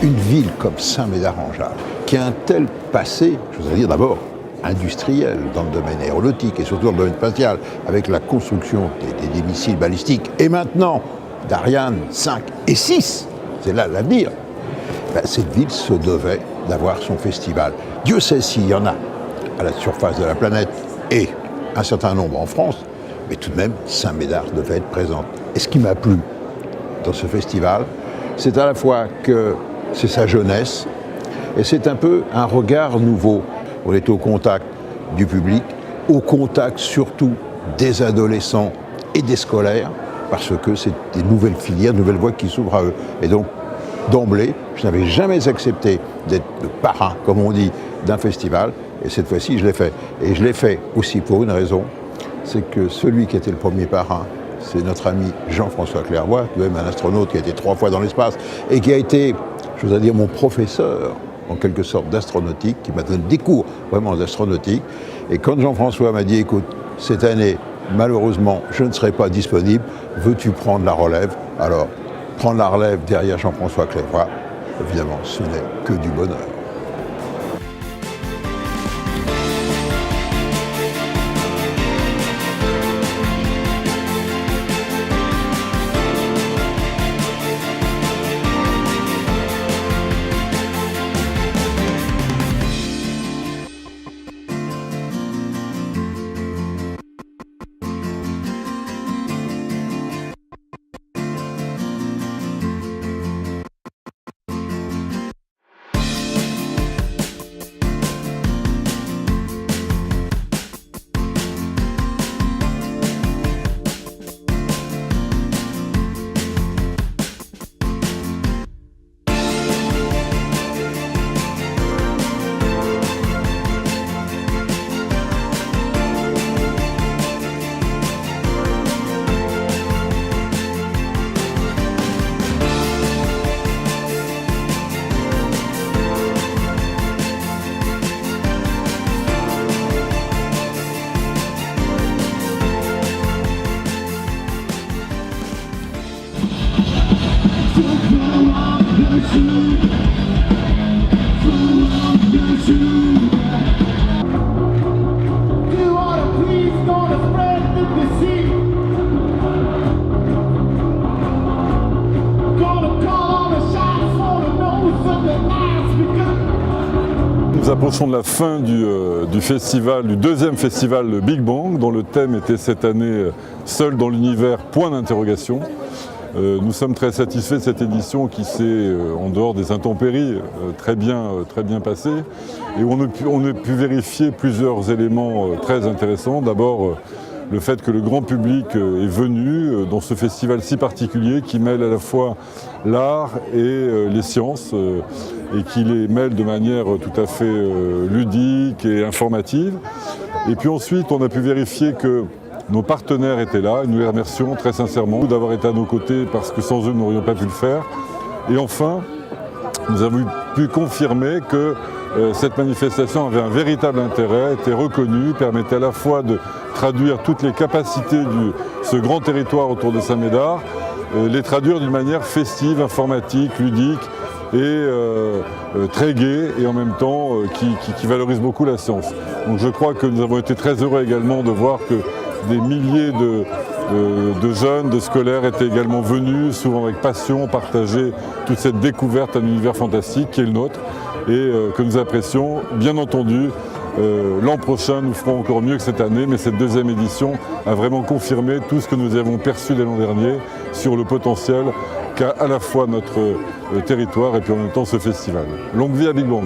une ville comme Saint-Médard-en-Jalles, qui a un tel passé, je voudrais dire d'abord, industriel dans le domaine aéronautique et surtout dans le domaine spatial, avec la construction des missiles balistiques, et maintenant d'Ariane 5 et 6, c'est là l'avenir, cette ville se devait d'avoir son festival. Dieu sait s'il y en a à la surface de la planète et un certain nombre en France, mais tout de même, Saint-Médard devait être présente. Et ce qui m'a plu dans ce festival, c'est à la fois que c'est sa jeunesse et c'est un peu un regard nouveau. On est au contact du public, au contact surtout des adolescents et des scolaires, parce que c'est des nouvelles filières, de nouvelles voies qui s'ouvrent à eux. Et donc, d'emblée, je n'avais jamais accepté d'être le parrain, comme on dit, d'un festival, et cette fois-ci, je l'ai fait. Et je l'ai fait aussi pour une raison, c'est que celui qui était le premier parrain, c'est notre ami Jean-François Clairvoy, même un astronaute qui a été 3 fois dans l'espace, et qui a été, je voudrais dire, mon professeur, en quelque sorte, d'astronautique, qui m'a donné des cours vraiment d'astronautique. Et quand Jean-François m'a dit, écoute, cette année, malheureusement, je ne serai pas disponible, veux-tu prendre la relève? Alors, prendre la relève derrière Jean-François Clairvoy, évidemment, ce n'est que du bonheur. Nous approchons de la fin du festival, du deuxième festival le Big Bang, dont le thème était cette année « Seul dans l'univers, point d'interrogation ». Nous sommes très satisfaits de cette édition qui s'est, en dehors des intempéries, très bien passée. Et on a pu vérifier plusieurs éléments très intéressants. D'abord, le fait que le grand public est venu dans ce festival si particulier qui mêle à la fois l'art et les sciences et qui les mêle de manière tout à fait ludique et informative. Et puis ensuite, on a pu vérifier que nos partenaires étaient là et nous les remercions très sincèrement d'avoir été à nos côtés parce que sans eux, nous n'aurions pas pu le faire. Et enfin, nous avons pu confirmer que cette manifestation avait un véritable intérêt, était reconnue, permettait à la fois de traduire toutes les capacités de ce grand territoire autour de Saint-Médard, les traduire d'une manière festive, informatique, ludique et très gaie et en même temps qui valorise beaucoup la science. Donc je crois que nous avons été très heureux également de voir que des milliers de jeunes, de scolaires étaient également venus, souvent avec passion, partager toute cette découverte d'un univers fantastique qui est le nôtre et que nous apprécions. Bien entendu, l'an prochain, nous ferons encore mieux que cette année, mais cette deuxième édition a vraiment confirmé tout ce que nous avons perçu dès l'an dernier sur le potentiel qu'a à la fois notre territoire et puis en même temps ce festival. Longue vie à Big Bang!